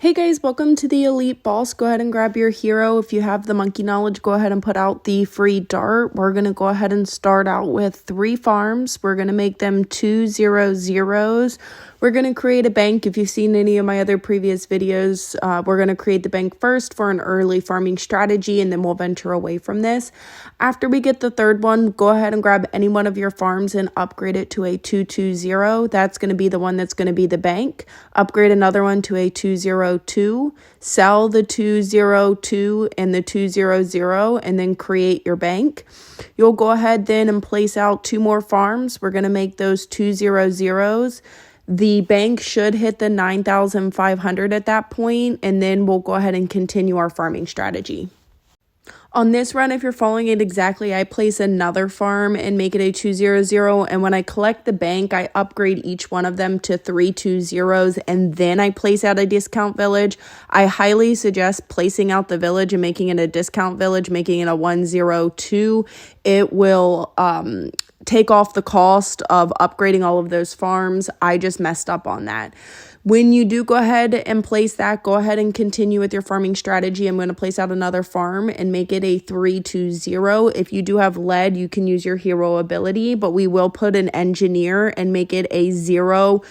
Hey guys, welcome to the Elite Boss. Go ahead and grab your hero. If you have the monkey knowledge, go ahead and put out the free dart. We're going to go ahead and start out with 3 farms. We're going to make them 200s. We're going to create a bank. If you've seen any of my other previous videos, we're going to create the bank first for an early farming strategy, and then we'll venture away from this. After we get the third one, go ahead and grab any one of your farms and upgrade it to a 220. That's going to be the one that's going to be the bank. Upgrade another one to a 202. Sell the 202 and the 200, and then create your bank. You'll go ahead then and place out 2 more farms. We're going to make those 200s. The bank should hit the 9,500 at that point, and then we'll go ahead and continue our farming strategy. On this run, if you're following it exactly, I place another farm and make it a 200, and when I collect the bank, I upgrade each one of them to 3 200s, and then I place out a discount village. I highly suggest placing out the village and making it a discount village, making it a 102. It will take off the cost of upgrading all of those farms. I just messed up on that. When you do go ahead and place that, go ahead and continue with your farming strategy. I'm going to place out another farm and make it a 320. If you do have lead, you can use your hero ability, but we will put an engineer and make it a 014.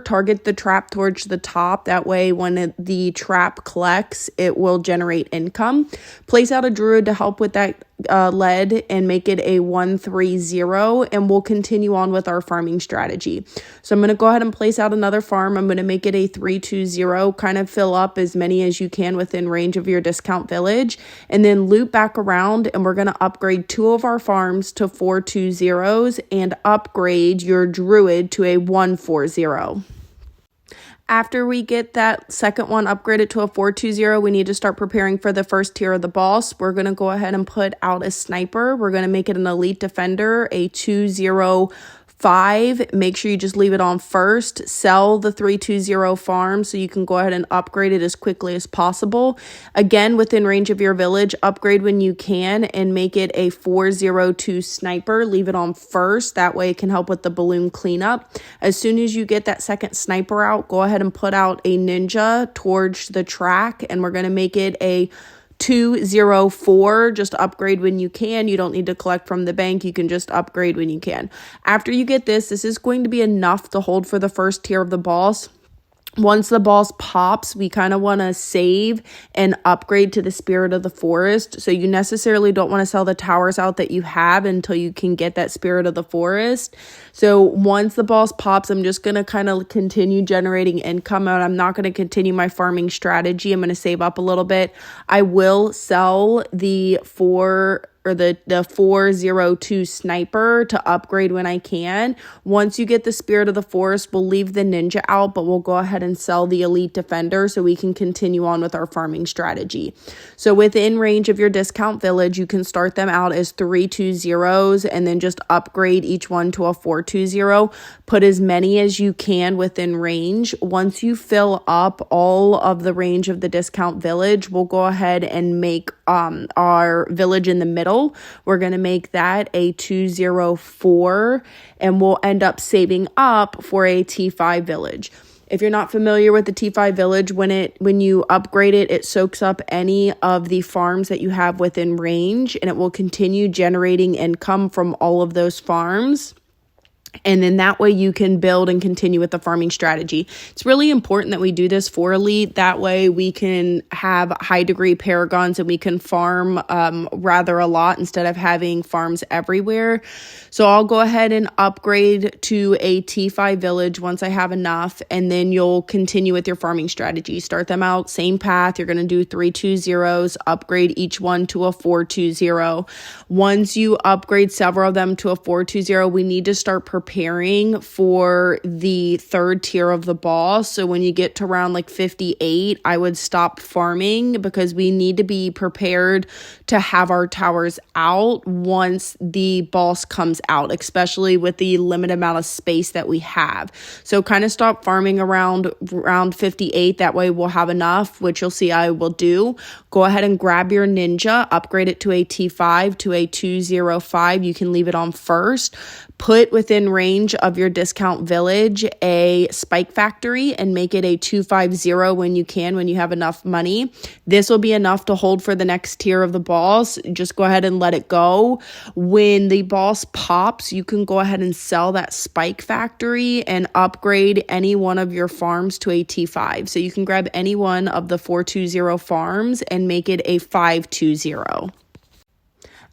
Target the trap towards the top. That way, when the trap collects, it will generate income. Place out a druid to help with that lead and make it a 130, and we'll continue on with our farming strategy. So I'm going to go ahead and place out another farm. I'm going to make it a 320, kind of fill up as many as you can within range of your discount village, and then loop back around, and we're going to upgrade 2 of our farms to 420s and upgrade your druid to a 140. After we get that second one upgraded to a 420, we need to start preparing for the first tier of the boss. We're going to go ahead and put out a sniper. We're going to make it an elite defender, a 205. Make sure you just leave it on first. Sell the 320 farm so you can go ahead and upgrade it as quickly as possible. Again, within range of your village, upgrade when you can and make it a 402 sniper. Leave it on first. That way it can help with the balloon cleanup. As soon as you get that second sniper out, go ahead and put out a ninja towards the track, and we're going to make it a 204. Just upgrade when you can. You don't need to collect from the bank. You can just upgrade when you can. After you get this is going to be enough to hold for the first tier of the boss. Once the boss pops, we kind of want to save and upgrade to the Spirit of the Forest. So you necessarily don't want to sell the towers out that you have until you can get that Spirit of the Forest. So once the boss pops, I'm just going to kind of continue generating income, and I'm not going to continue my farming strategy. I'm going to save up a little bit. I will sell the 402 sniper to upgrade when I can. Once you get the Spirit of the Forest, we'll leave the ninja out, but we'll go ahead and sell the elite defender so we can continue on with our farming strategy. So within range of your discount village, you can start them out as 320s and then just upgrade each one to a 420. Put as many as you can within range. Once you fill up all of the range of the discount village, we'll go ahead and make our village in the middle. We're going to make that a 204, and we'll end up saving up for a T5 village. If you're not familiar with the T5 village, when you upgrade it, it soaks up any of the farms that you have within range, and it will continue generating income from all of those farms. And then that way you can build and continue with the farming strategy. It's really important that we do this for elite. That way we can have high degree paragons and we can farm rather a lot instead of having farms everywhere. So I'll go ahead and upgrade to a T5 village once I have enough, and then you'll continue with your farming strategy. Start them out, same path. You're going to do 320s, upgrade each one to a 420. Once you upgrade several of them to a 420, we need to start preparing for the third tier of the boss. So when you get to around like 58, I would stop farming because we need to be prepared to have our towers out once the boss comes out, especially with the limited amount of space that we have. So kind of stop farming around 58. That way we'll have enough, which you'll see I will do. Go ahead and grab your ninja, upgrade it to a T5 to a 205. You can leave it on first. Put within within range of your discount village a spike factory and make it a 250 when you have enough money. This will be enough to hold for the next tier of the boss. Just go ahead and let it go. When the boss pops, you can go ahead and sell that spike factory and upgrade any one of your farms to a T5. So you can grab any one of the 420 farms and make it a 520.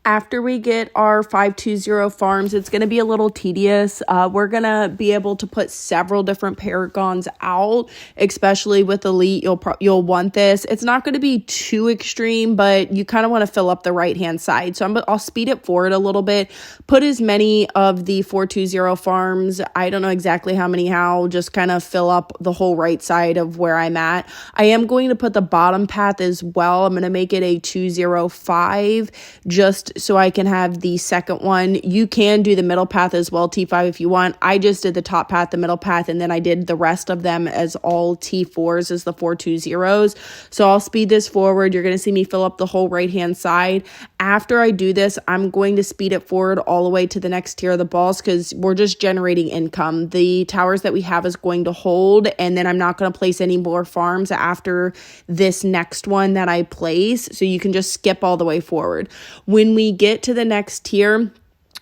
After we get our 520 farms, it's going to be a little tedious. We're going to be able to put several different Paragons out, especially with Elite. You'll want this. It's not going to be too extreme, but you kind of want to fill up the right-hand side. So I'll speed it forward a little bit. Put as many of the 420 farms. I don't know exactly how many, just kind of fill up the whole right side of where I'm at. I am going to put the bottom path as well. I'm going to make it a 205 just so I can have the second one. You can do the middle path as well, T5 if you want. I just did the top path, the middle path, and then I did the rest of them as all T4s as the 420s. So I'll speed this forward. You're going to see me fill up the whole right-hand side. After I do this, I'm going to speed it forward all the way to the next tier of the boss because we're just generating income. The towers that we have is going to hold, and then I'm not going to place any more farms after this next one that I place. So you can just skip all the way forward. When we get to the next tier,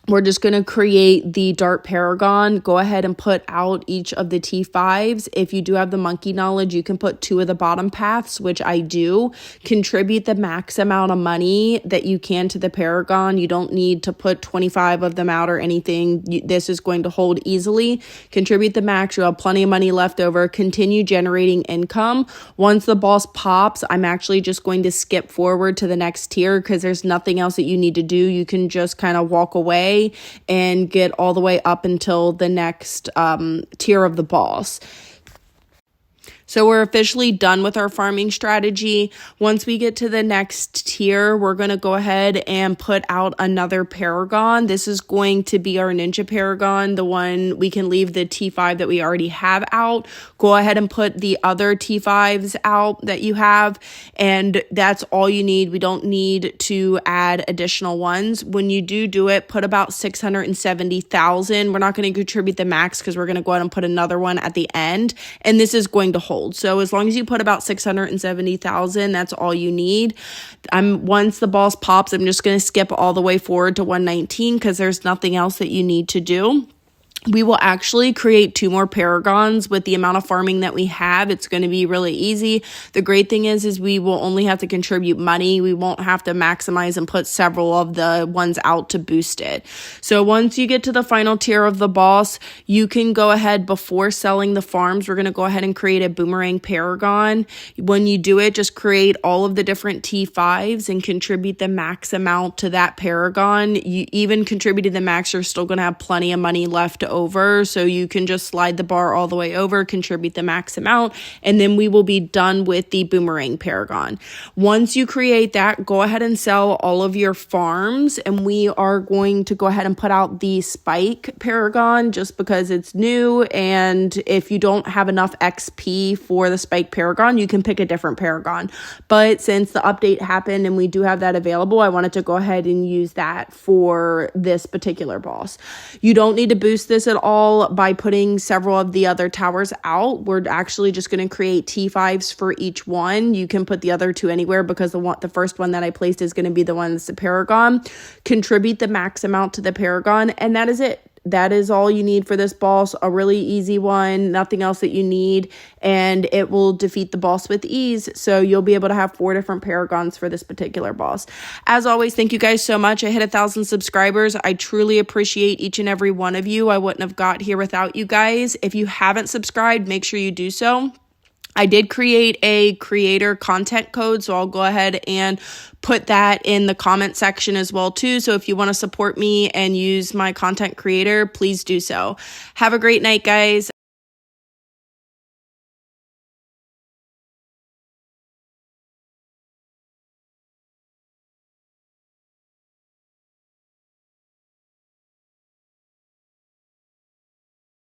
we're just going to create the Dart Paragon. Go ahead and put out each of the T5s. If you do have the monkey knowledge, you can put 2 of the bottom paths, which I do. Contribute the max amount of money that you can to the Paragon. You don't need to put 25 of them out or anything. This is going to hold easily. Contribute the max. You'll have plenty of money left over. Continue generating income. Once the boss pops, I'm actually just going to skip forward to the next tier because there's nothing else that you need to do. You can just kind of walk away and get all the way up until the next tier of the boss. So we're officially done with our farming strategy. Once we get to the next tier, we're going to go ahead and put out another Paragon. This is going to be our Ninja Paragon, the one we can leave the T5 that we already have out. Go ahead and put the other T5s out that you have, and that's all you need. We don't need to add additional ones. When you do it, put about 670,000. We're not going to contribute the max because we're going to go ahead and put another one at the end, and this is going to hold. So as long as you put about 670,000, that's all you need. Once the boss pops, I'm just going to skip all the way forward to 119 because there's nothing else that you need to do. We will actually create 2 more Paragons with the amount of farming that we have. It's going to be really easy. The great thing is we will only have to contribute money. We won't have to maximize and put several of the ones out to boost it. So once you get to the final tier of the boss, you can go ahead before selling the farms. We're going to go ahead and create a Boomerang Paragon. When you do it, just create all of the different T5s and contribute the max amount to that Paragon. You even contributed the max, you're still going to have plenty of money left over, so you can just slide the bar all the way over, contribute the max amount, and then we will be done with the Boomerang Paragon. Once you create that, go ahead and sell all of your farms, and we are going to go ahead and put out the Spike Paragon just because it's new, and if you don't have enough XP for the Spike Paragon, you can pick a different Paragon. But since the update happened and we do have that available, I wanted to go ahead and use that for this particular boss. You don't need to boost this at all by putting several of the other towers out. We're actually just going to create T5s for each one. You can put the other 2 anywhere because the first one that I placed is going to be the one that's the Paragon. Contribute the max amount to the Paragon, and that is it. That is all you need for this boss. A really easy one, nothing else that you need, and it will defeat the boss with ease. So you'll be able to have 4 different Paragons for this particular boss. As always, thank you guys so much. I hit 1,000 subscribers. I truly appreciate each and every one of you. I wouldn't have got here without you guys. If you haven't subscribed, make sure you do so. I did create a creator content code, so I'll go ahead and put that in the comment section as well too. So if you want to support me and use my content creator, please do so. Have a great night, guys.